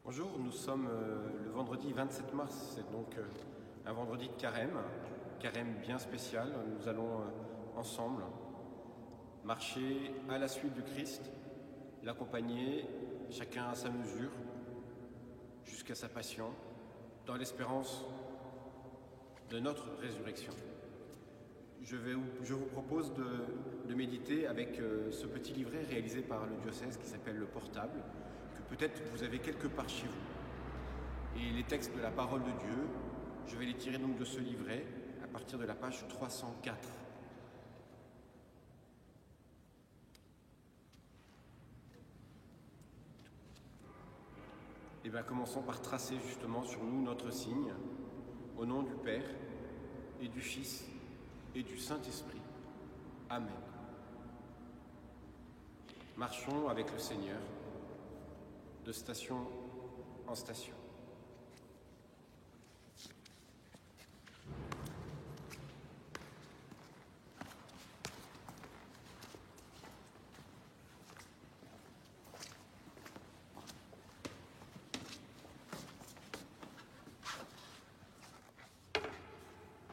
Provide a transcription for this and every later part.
Bonjour, nous sommes le vendredi 27 mars, c'est donc un vendredi de carême bien spécial. Nous allons ensemble marcher à la suite du Christ, l'accompagner chacun à sa mesure jusqu'à sa passion, dans l'espérance de notre résurrection. Je vous propose de méditer avec ce petit livret réalisé par le diocèse qui s'appelle Le Portable, que peut-être vous avez quelque part chez vous. Et les textes de la parole de Dieu, je vais les tirer donc de ce livret à partir de la page 304. Et bien commençons par tracer justement sur nous notre signe, au nom du Père et du Fils et du Saint-Esprit. Amen. Marchons avec le Seigneur, de station en station.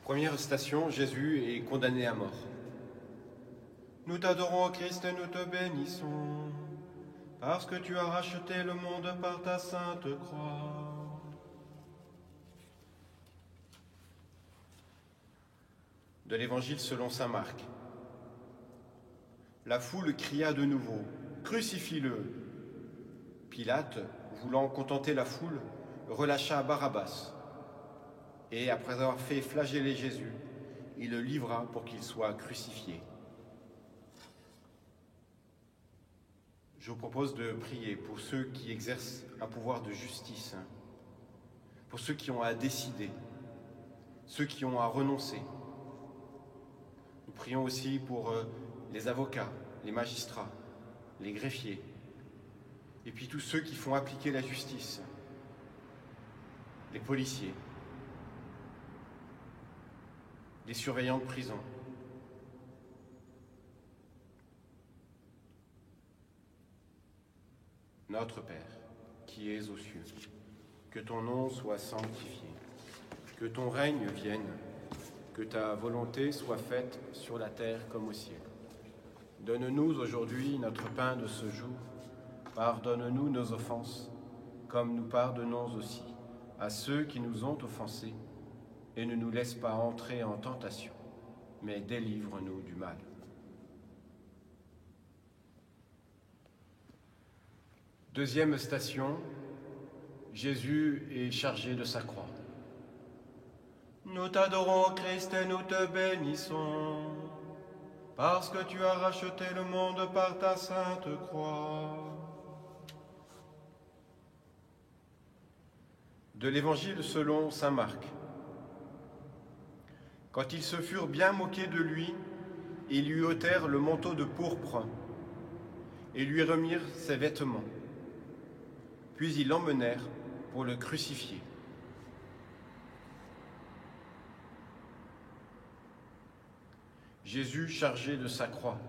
Première station, Jésus est condamné à mort. Nous t'adorons, Christ, et nous te bénissons, parce que tu as racheté le monde par ta sainte croix. De l'Évangile selon saint Marc. La foule cria de nouveau, « Crucifie-le !» Pilate, voulant contenter la foule, relâcha Barabbas. Et après avoir fait flageller Jésus, il le livra pour qu'il soit crucifié. Je vous propose de prier pour ceux qui exercent un pouvoir de justice, pour ceux qui ont à décider, ceux qui ont à renoncer. Nous prions aussi pour les avocats, les magistrats, les greffiers, et puis tous ceux qui font appliquer la justice, les policiers, les surveillants de prison. Notre Père, qui es aux cieux, que ton nom soit sanctifié, que ton règne vienne, que ta volonté soit faite sur la terre comme au ciel. Donne-nous aujourd'hui notre pain de ce jour. Pardonne-nous nos offenses, comme nous pardonnons aussi à ceux qui nous ont offensés, et ne nous laisse pas entrer en tentation, mais délivre-nous du mal. Deuxième station, Jésus est chargé de sa croix. Nous t'adorons, Christ, et nous te bénissons, parce que tu as racheté le monde par ta sainte croix. De l'Évangile selon saint Marc. Quand ils se furent bien moqués de lui, ils lui ôtèrent le manteau de pourpre et lui remirent ses vêtements. Puis ils l'emmenèrent pour le crucifier. Jésus chargé de sa croix,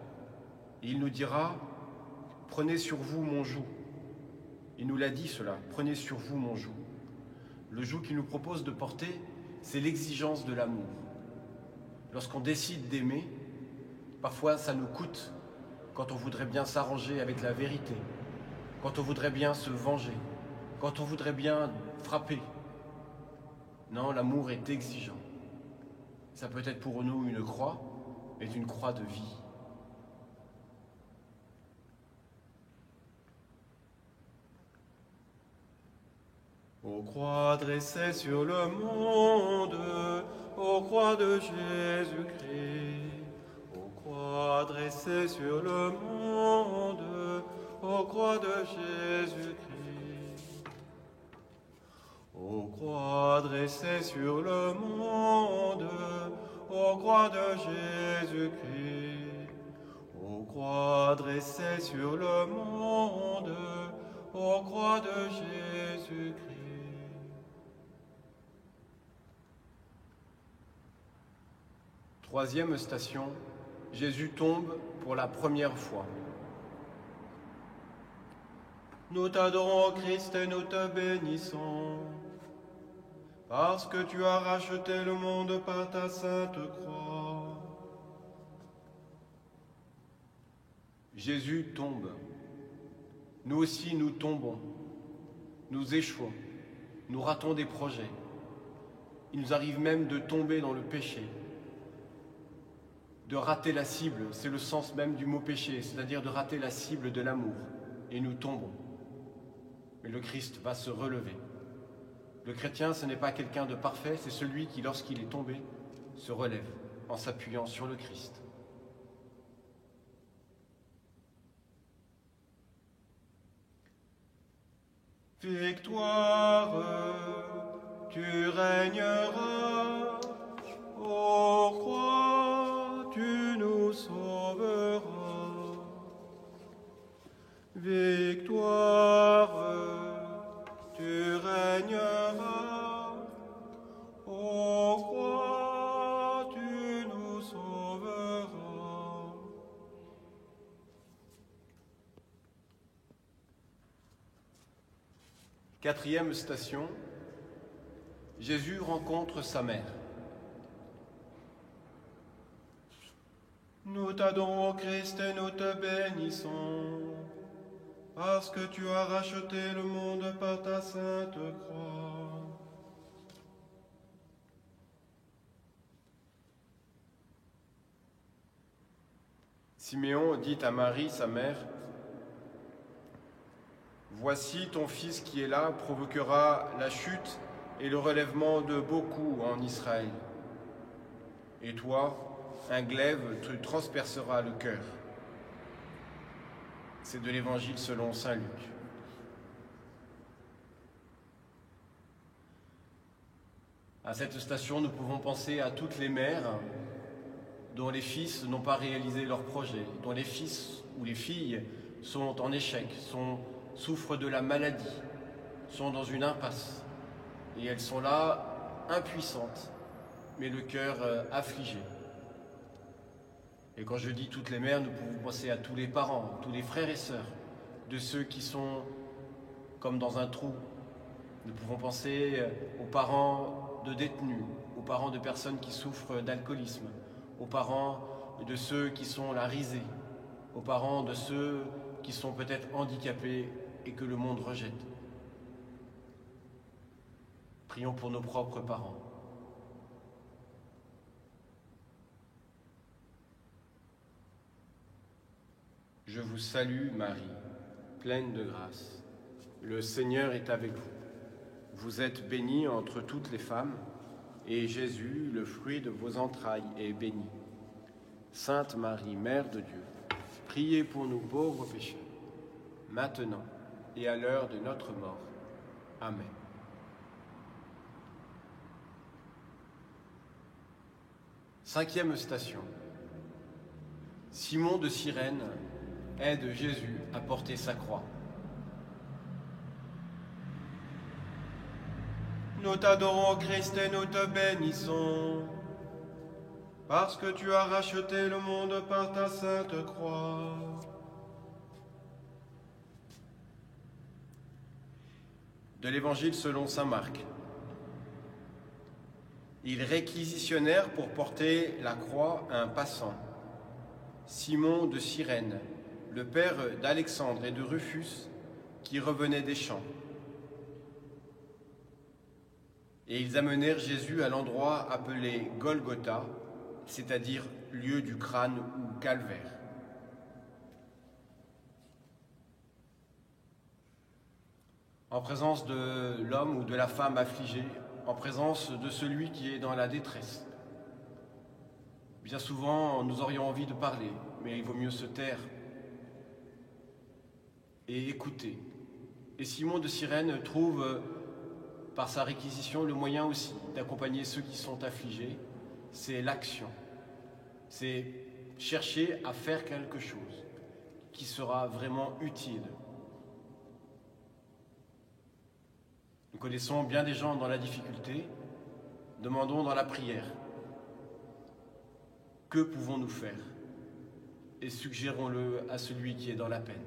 il nous dira « Prenez sur vous mon joug ». Il nous l'a dit cela, « Prenez sur vous mon joug ». Le joug qu'il nous propose de porter, c'est l'exigence de l'amour. Lorsqu'on décide d'aimer, parfois ça nous coûte quand on voudrait bien s'arranger avec la vérité, quand on voudrait bien se venger, quand on voudrait bien frapper. Non, l'amour est exigeant. Ça peut être pour nous une croix, mais une croix de vie. Ô croix dressée sur le monde, ô croix de Jésus-Christ, ô croix dressée sur le monde, ô croix de Jésus-Christ, ô croix dressée sur le monde, ô croix de Jésus-Christ, ô croix dressée sur le monde, ô croix de Jésus-Christ. Troisième station, Jésus tombe pour la première fois. Nous t'adorons, Christ, et nous te bénissons, parce que tu as racheté le monde par ta sainte croix. Jésus tombe. Nous aussi, nous tombons. Nous échouons. Nous ratons des projets. Il nous arrive même de tomber dans le péché, de rater la cible. C'est le sens même du mot péché, c'est-à-dire de rater la cible de l'amour. Et nous tombons. Mais le Christ va se relever. Le chrétien, ce n'est pas quelqu'un de parfait, c'est celui qui, lorsqu'il est tombé, se relève en s'appuyant sur le Christ. Victoire, tu régneras, ô croix, tu nous sauveras. Victoire, tu régneras, ô croix, tu nous sauveras. Quatrième station, Jésus rencontre sa mère. Nous t'adorons, Christ, et nous te bénissons, parce que tu as racheté le monde par ta sainte croix. Siméon dit à Marie, sa mère, « Voici ton fils qui est là provoquera la chute et le relèvement de beaucoup en Israël. Et toi, un glaive te transpercera le cœur. » C'est de l'Évangile selon saint Luc. À cette station, nous pouvons penser à toutes les mères dont les fils n'ont pas réalisé leur projet, dont les fils ou les filles sont en échec, souffrent de la maladie, sont dans une impasse. Et elles sont là, impuissantes, mais le cœur affligé. Et quand je dis toutes les mères, nous pouvons penser à tous les parents, tous les frères et sœurs, de ceux qui sont comme dans un trou. Nous pouvons penser aux parents de détenus, aux parents de personnes qui souffrent d'alcoolisme, aux parents de ceux qui sont la risée, aux parents de ceux qui sont peut-être handicapés et que le monde rejette. Prions pour nos propres parents. Je vous salue, Marie, pleine de grâce. Le Seigneur est avec vous. Vous êtes bénie entre toutes les femmes, et Jésus, le fruit de vos entrailles, est béni. Sainte Marie, Mère de Dieu, priez pour nous pauvres pécheurs, maintenant et à l'heure de notre mort. Amen. Cinquième station. Simon de Cyrène aide Jésus à porter sa croix. Nous t'adorons, Christ, et nous te bénissons, parce que tu as racheté le monde par ta sainte croix. De l'Évangile selon saint Marc. Ils réquisitionnèrent pour porter la croix un passant, Simon de Cyrène, le père d'Alexandre et de Rufus, qui revenait des champs. Et ils amenèrent Jésus à l'endroit appelé Golgotha, c'est-à-dire lieu du crâne ou calvaire. En présence de l'homme ou de la femme affligée, en présence de celui qui est dans la détresse. Bien souvent, nous aurions envie de parler, mais il vaut mieux se taire et écouter. Et Simon de Cyrène trouve, par sa réquisition, le moyen aussi d'accompagner ceux qui sont affligés. C'est l'action. C'est chercher à faire quelque chose qui sera vraiment utile. Nous connaissons bien des gens dans la difficulté. Demandons dans la prière. Que pouvons-nous faire? Et suggérons-le à celui qui est dans la peine.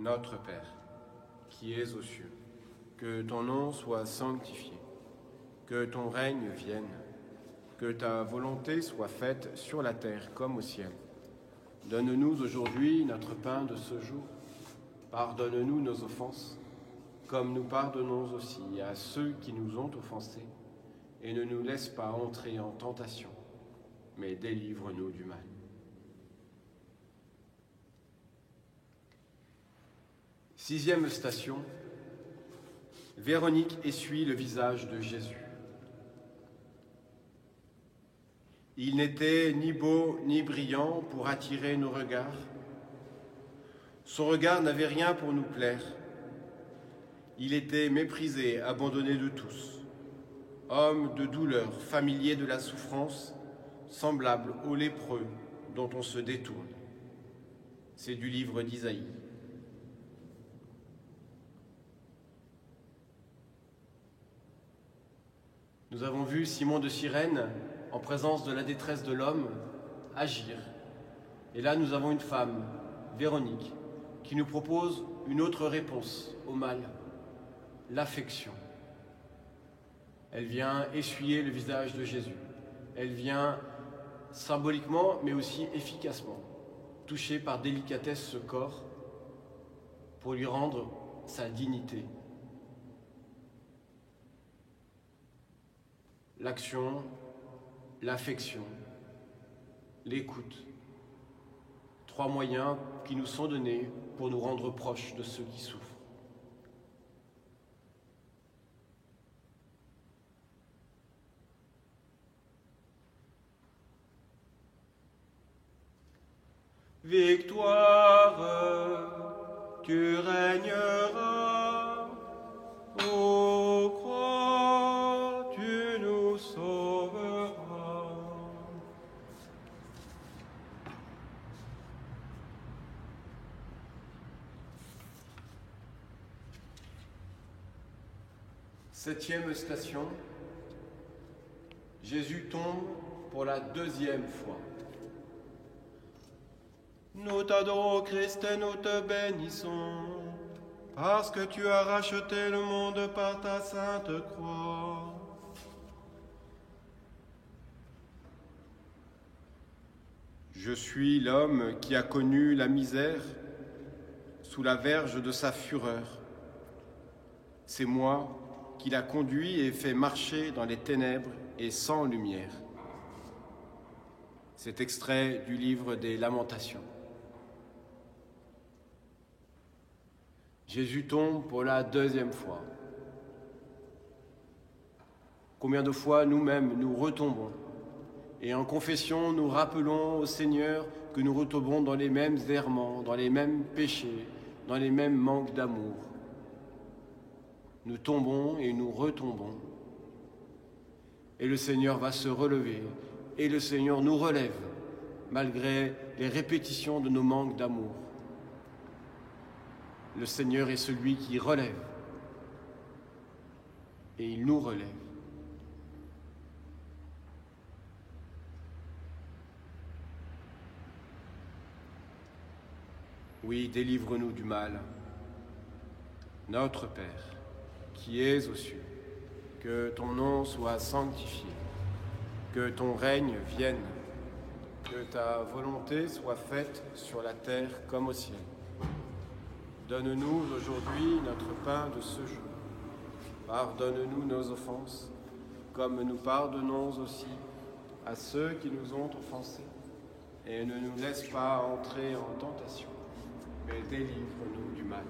Notre Père, qui es aux cieux, que ton nom soit sanctifié, que ton règne vienne, que ta volonté soit faite sur la terre comme au ciel. Donne-nous aujourd'hui notre pain de ce jour. Pardonne-nous nos offenses, comme nous pardonnons aussi à ceux qui nous ont offensés. Et ne nous laisse pas entrer en tentation, mais délivre-nous du mal. Sixième station, Véronique essuie le visage de Jésus. Il n'était ni beau ni brillant pour attirer nos regards. Son regard n'avait rien pour nous plaire. Il était méprisé, abandonné de tous. Homme de douleur, familier de la souffrance, semblable au lépreux dont on se détourne. C'est du livre d'Isaïe. Nous avons vu Simon de Cyrène, en présence de la détresse de l'homme, agir. Et là, nous avons une femme, Véronique, qui nous propose une autre réponse au mal, l'affection. Elle vient essuyer le visage de Jésus. Elle vient symboliquement, mais aussi efficacement, toucher par délicatesse ce corps pour lui rendre sa dignité. L'action, l'affection, l'écoute. 3 moyens qui nous sont donnés pour nous rendre proches de ceux qui souffrent. Victoire, tu régneras, ô croix, tu nous sauveras. Septième station, Jésus tombe pour la 2e fois. Nous t'adorons, Christ, et nous te bénissons, parce que tu as racheté le monde par ta sainte croix. Je suis l'homme qui a connu la misère sous la verge de sa fureur. C'est moi qui l'a conduit et fait marcher dans les ténèbres et sans lumière. C'est extrait du livre des Lamentations. Jésus tombe pour la 2e fois. Combien de fois nous-mêmes nous retombons et en confession nous rappelons au Seigneur que nous retombons dans les mêmes errements, dans les mêmes péchés, dans les mêmes manques d'amour. Nous tombons et nous retombons. Et le Seigneur va se relever et le Seigneur nous relève malgré les répétitions de nos manques d'amour. Le Seigneur est celui qui relève et il nous relève. Oui, délivre-nous du mal. Notre Père, qui es aux cieux, que ton nom soit sanctifié, que ton règne vienne, que ta volonté soit faite sur la terre comme au ciel. Donne-nous aujourd'hui notre pain de ce jour. Pardonne-nous nos offenses, comme nous pardonnons aussi à ceux qui nous ont offensés. Et ne nous laisse pas entrer en tentation, mais délivre-nous du mal.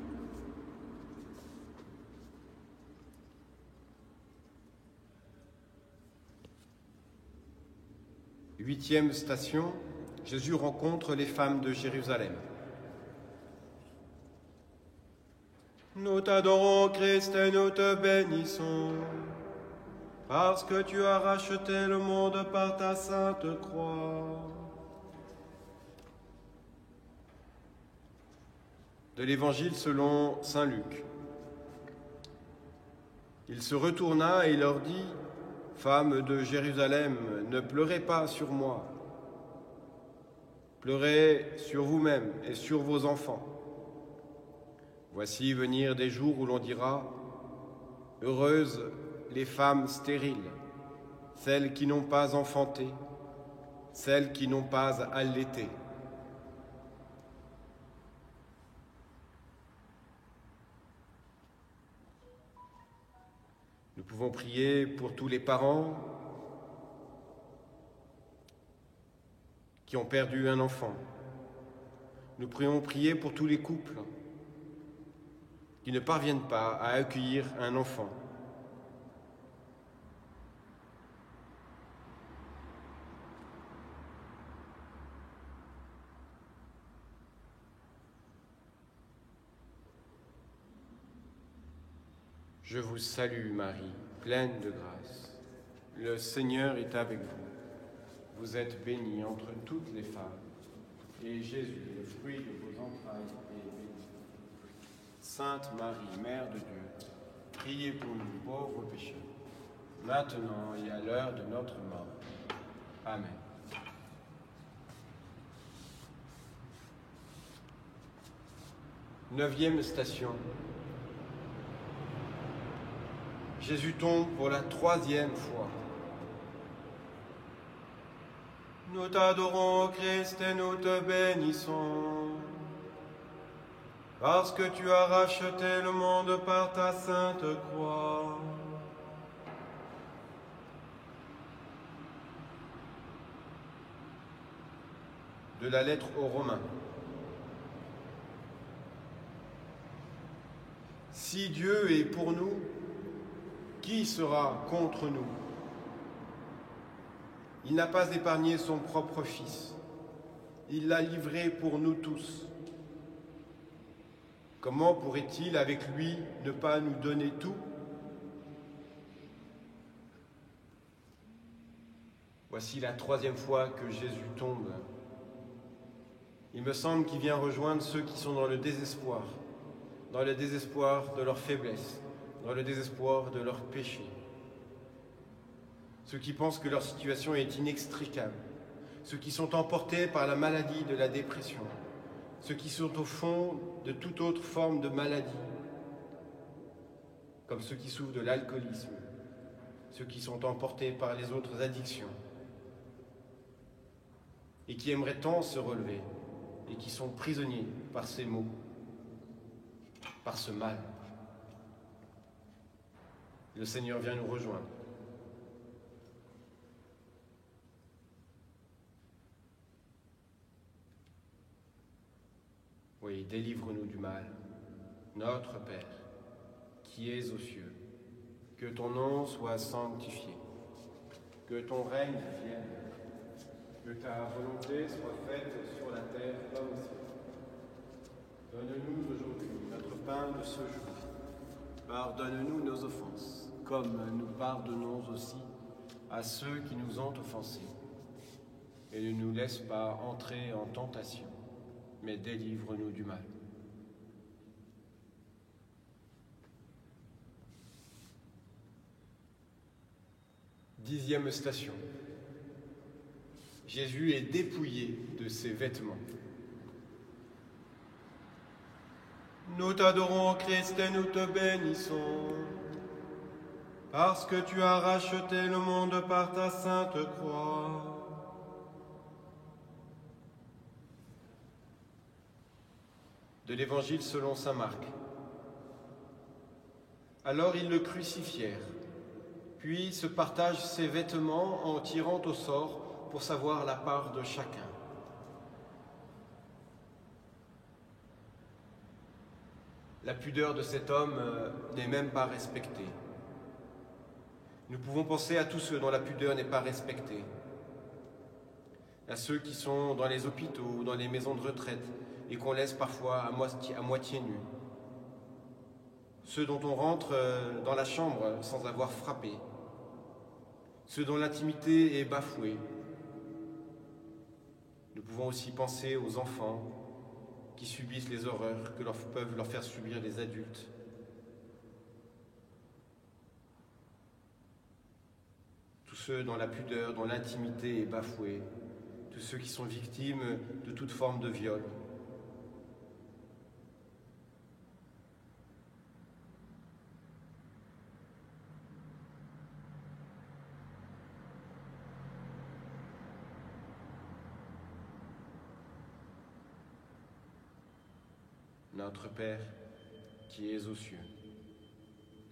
Huitième station, Jésus rencontre les femmes de Jérusalem. Nous t'adorons, Christ, et nous te bénissons, parce que tu as racheté le monde par ta sainte croix. De l'Évangile selon saint Luc. Il se retourna et leur dit : « Femmes de Jérusalem, ne pleurez pas sur moi. Pleurez sur vous-même et sur vos enfants. Voici venir des jours où l'on dira « Heureuses les femmes stériles, celles qui n'ont pas enfanté, celles qui n'ont pas allaité. » Nous pouvons prier pour tous les parents qui ont perdu un enfant. Nous pouvons prier pour tous les couples qui ne parviennent pas à accueillir un enfant. Je vous salue Marie, pleine de grâce. Le Seigneur est avec vous. Vous êtes bénie entre toutes les femmes, et Jésus, le fruit de vos entrailles, est béni. Sainte Marie, Mère de Dieu, priez pour nous pauvres pécheurs, maintenant et à l'heure de notre mort. Amen. Neuvième station. Jésus tombe pour la 3e fois. Nous t'adorons, Christ, et nous te bénissons, parce que tu as racheté le monde par ta sainte croix. De la lettre aux Romains. Si Dieu est pour nous, qui sera contre nous? Il n'a pas épargné son propre Fils. Il l'a livré pour nous tous. Comment pourrait-il, avec lui, ne pas nous donner tout? Voici la 3e fois que Jésus tombe. Il me semble qu'il vient rejoindre ceux qui sont dans le désespoir de leur faiblesse, dans le désespoir de leur péché. Ceux qui pensent que leur situation est inextricable, ceux qui sont emportés par la maladie de la dépression, ceux qui sont au fond de toute autre forme de maladie, comme ceux qui souffrent de l'alcoolisme, ceux qui sont emportés par les autres addictions, et qui aimeraient tant se relever, et qui sont prisonniers par ces maux, par ce mal. Le Seigneur vient nous rejoindre. Oui, délivre-nous du mal, notre Père, qui es aux cieux. Que ton nom soit sanctifié, que ton règne vienne, que ta volonté soit faite sur la terre comme au ciel. Donne-nous aujourd'hui notre pain de ce jour. Pardonne-nous nos offenses, comme nous pardonnons aussi à ceux qui nous ont offensés. Et ne nous laisse pas entrer en tentation, mais délivre-nous du mal. Dixième station. Jésus est dépouillé de ses vêtements. Nous t'adorons, Christ, et nous te bénissons, parce que tu as racheté le monde par ta sainte croix. De l'Évangile selon saint Marc. Alors ils le crucifièrent, puis se partagent ses vêtements en tirant au sort pour savoir la part de chacun. La pudeur de cet homme n'est même pas respectée. Nous pouvons penser à tous ceux dont la pudeur n'est pas respectée, à ceux qui sont dans les hôpitaux ou dans les maisons de retraite et qu'on laisse parfois à moitié nus, ceux dont on rentre dans la chambre sans avoir frappé, ceux dont l'intimité est bafouée. Nous pouvons aussi penser aux enfants qui subissent les horreurs que peuvent leur faire subir les adultes. Tous ceux dont la pudeur, dont l'intimité est bafouée, tous ceux qui sont victimes de toute forme de viol. Notre Père, qui es aux cieux,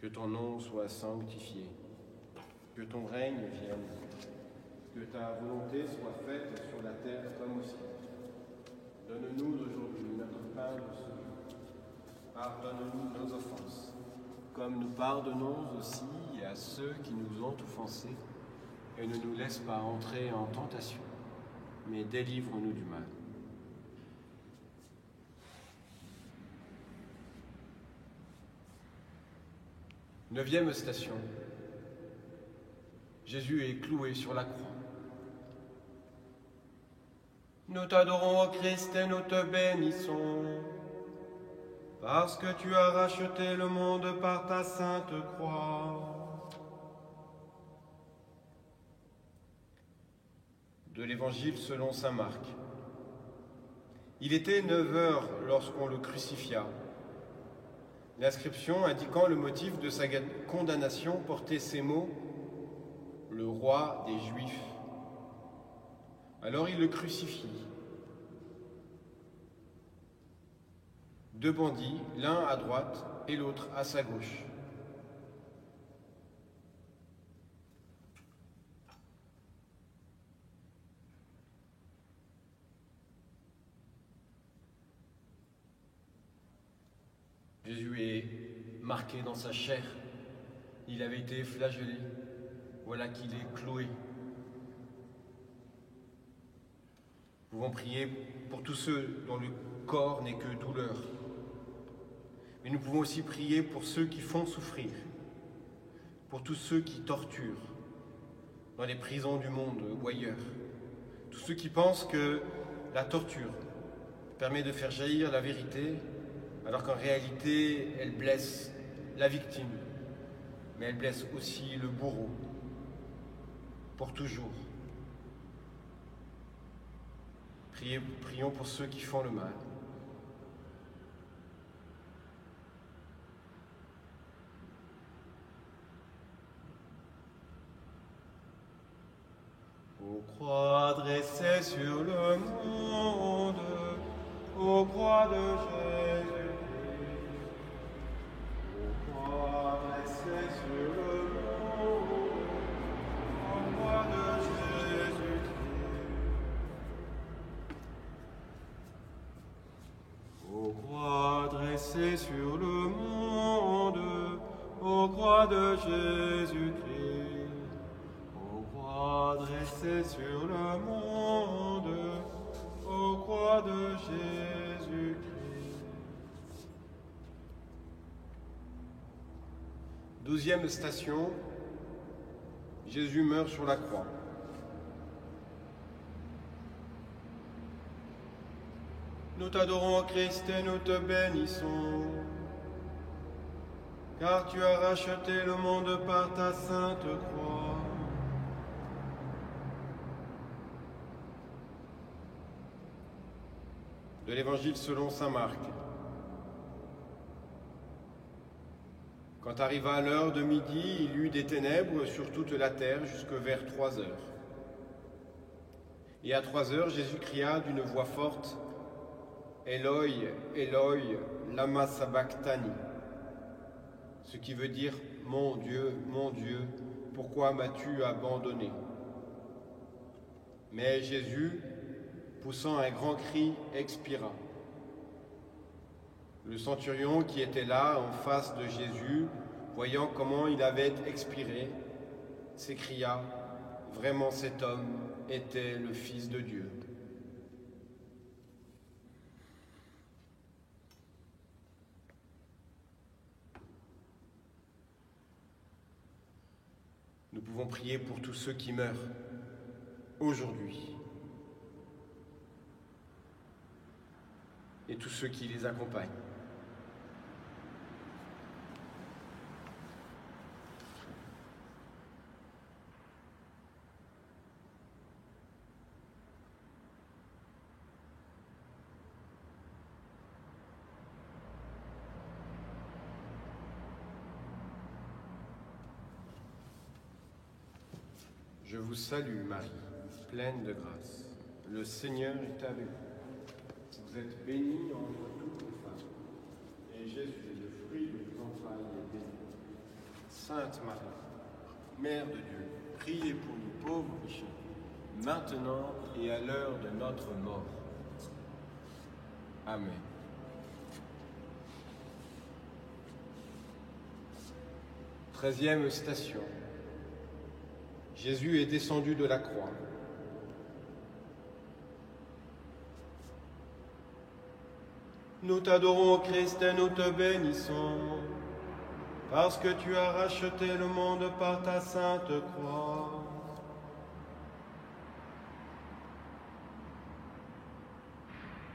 que ton nom soit sanctifié, que ton règne vienne, que ta volonté soit faite sur la terre comme au ciel. Donne-nous aujourd'hui notre pain de ce jour. Pardonne-nous nos offenses, comme nous pardonnons aussi à ceux qui nous ont offensés, et ne nous laisse pas entrer en tentation, mais délivre-nous du mal. Neuvième station. Jésus est cloué sur la croix. Nous t'adorons, ô Christ, et nous te bénissons, parce que tu as racheté le monde par ta sainte croix. De l'Évangile selon saint Marc. Il était 9 heures lorsqu'on le crucifia. L'inscription indiquant le motif de sa condamnation portait ces mots « Le roi des Juifs ». Alors il le crucifie. 2 bandits, l'un à droite et l'autre à sa gauche. Jésus est marqué dans sa chair. Il avait été flagellé. Voilà qu'il est cloué. Nous pouvons prier pour tous ceux dont le corps n'est que douleur. Mais nous pouvons aussi prier pour ceux qui font souffrir, pour tous ceux qui torturent, dans les prisons du monde ou ailleurs. Tous ceux qui pensent que la torture permet de faire jaillir la vérité, alors qu'en réalité, elle blesse la victime, mais elle blesse aussi le bourreau, pour toujours. Prions pour ceux qui font le mal. Ô croix dressée sur le monde, ô croix de Jésus. Sur le monde, ô croix de Jésus-Christ, ô croix dressée sur le monde, ô croix de Jésus-Christ. 12e station, Jésus meurt sur la croix. Nous t'adorons, Christ, et nous te bénissons, car tu as racheté le monde par ta sainte croix. De l'Évangile selon saint Marc. Quand arriva l'heure de midi, il y eut des ténèbres sur toute la terre jusque vers 3 heures. Et à 3 heures, Jésus cria d'une voix forte, Eloi, Eloi, lama sabachthani, ce qui veut dire mon Dieu, pourquoi m'as-tu abandonné? Mais Jésus, poussant un grand cri, expira. Le centurion qui était là en face de Jésus, voyant comment il avait expiré, s'écria, vraiment cet homme était le Fils de Dieu. Nous pouvons prier pour tous ceux qui meurent aujourd'hui et tous ceux qui les accompagnent. Je vous salue Marie, pleine de grâce. Le Seigneur est avec vous. Vous êtes bénie entre toutes les femmes, Jésus, le fruit de vos entrailles, est béni. Sainte Marie, Mère de Dieu, priez pour nous pauvres pécheurs, maintenant et à l'heure de notre mort. Amen. Treizième station. Jésus est descendu de la croix. Nous t'adorons, Christ, et nous te bénissons, parce que tu as racheté le monde par ta sainte croix.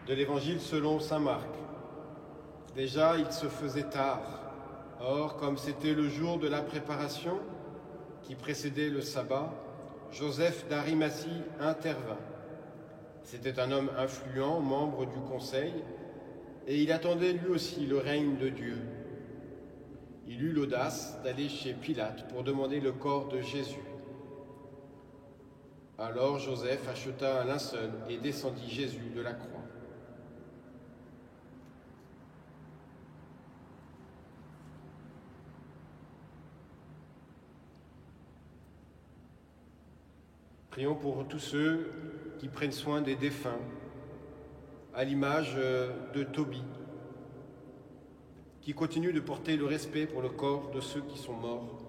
De l'Évangile selon saint Marc. Déjà, il se faisait tard. Or, comme c'était le jour de la préparation, qui précédait le sabbat, Joseph d'Arimathie intervint. C'était un homme influent, membre du conseil, et il attendait lui aussi le règne de Dieu. Il eut l'audace d'aller chez Pilate pour demander le corps de Jésus. Alors Joseph acheta un linceul et descendit Jésus de la croix. Prions pour tous ceux qui prennent soin des défunts, à l'image de Tobie, qui continue de porter le respect pour le corps de ceux qui sont morts,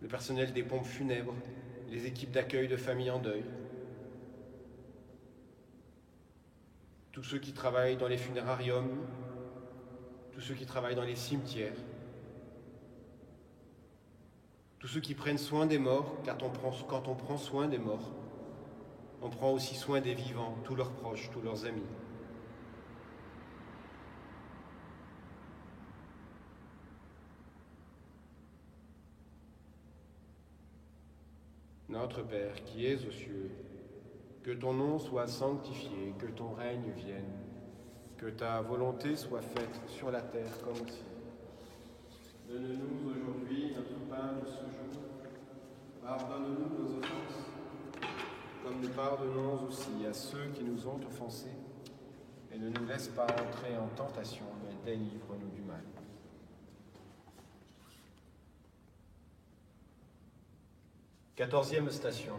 le personnel des pompes funèbres, les équipes d'accueil de familles en deuil, tous ceux qui travaillent dans les funérariums, tous ceux qui travaillent dans les cimetières, tous ceux qui prennent soin des morts, car quand on prend soin des morts, on prend aussi soin des vivants, tous leurs proches, tous leurs amis. Notre Père, qui es aux cieux, que ton nom soit sanctifié, que ton règne vienne, que ta volonté soit faite sur la terre comme au ciel. Donne-nous aujourd'hui notre pain de ce jour. Pardonne-nous nos offenses, comme nous pardonnons aussi à ceux qui nous ont offensés. Et ne nous laisse pas entrer en tentation, mais délivre-nous du mal. Quatorzième station.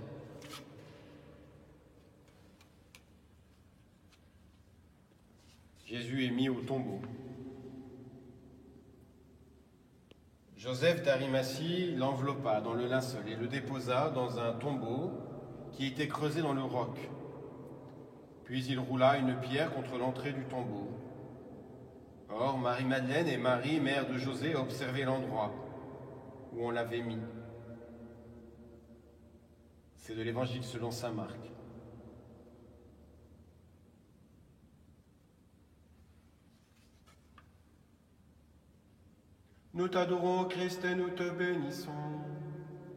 Jésus est mis au tombeau. Joseph d'Arimathie l'enveloppa dans le linceul et le déposa dans un tombeau qui était creusé dans le roc. Puis il roula une pierre contre l'entrée du tombeau. Or, Marie-Madeleine et Marie, mère de José, observaient l'endroit où on l'avait mis. C'est de l'Évangile selon saint Marc. Nous t'adorons, Christ, et nous te bénissons,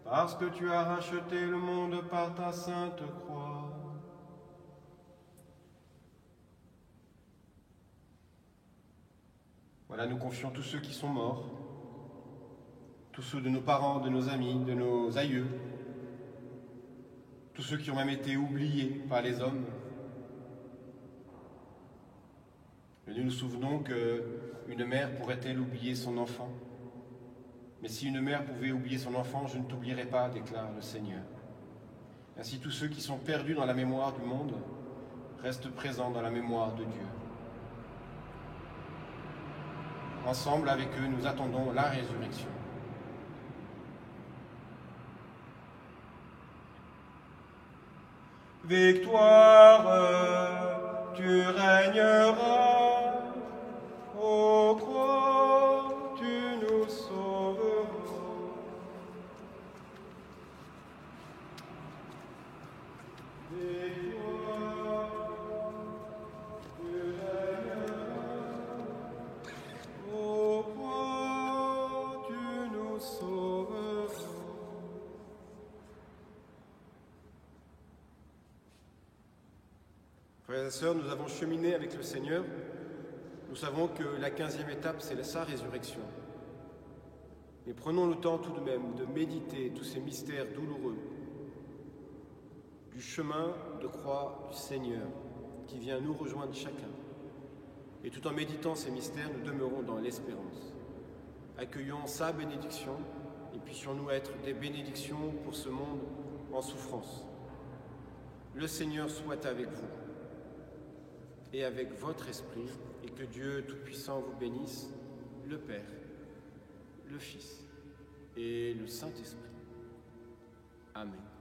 parce que tu as racheté le monde par ta sainte croix. Voilà, nous confions tous ceux qui sont morts, tous ceux de nos parents, de nos amis, de nos aïeux, tous ceux qui ont même été oubliés par les hommes. Et nous nous souvenons qu'une mère pourrait-elle oublier son enfant? Mais si une mère pouvait oublier son enfant, je ne t'oublierai pas, déclare le Seigneur. Ainsi, tous ceux qui sont perdus dans la mémoire du monde restent présents dans la mémoire de Dieu. Ensemble, avec eux, nous attendons la résurrection. Victoire, tu régneras, ô croix, tu nous sauveras. Victoire, tu régneras, ô croix, tu nous sauveras. Frères et sœurs, nous avons cheminé avec le Seigneur. Nous savons que la 15e étape, c'est sa résurrection. Mais prenons le temps tout de même de méditer tous ces mystères douloureux du chemin de croix du Seigneur qui vient nous rejoindre chacun. Et tout en méditant ces mystères, nous demeurons dans l'espérance. Accueillons sa bénédiction et puissions-nous être des bénédictions pour ce monde en souffrance. Le Seigneur soit avec vous et avec votre esprit, et que Dieu Tout-Puissant vous bénisse, le Père, le Fils et le Saint-Esprit. Amen.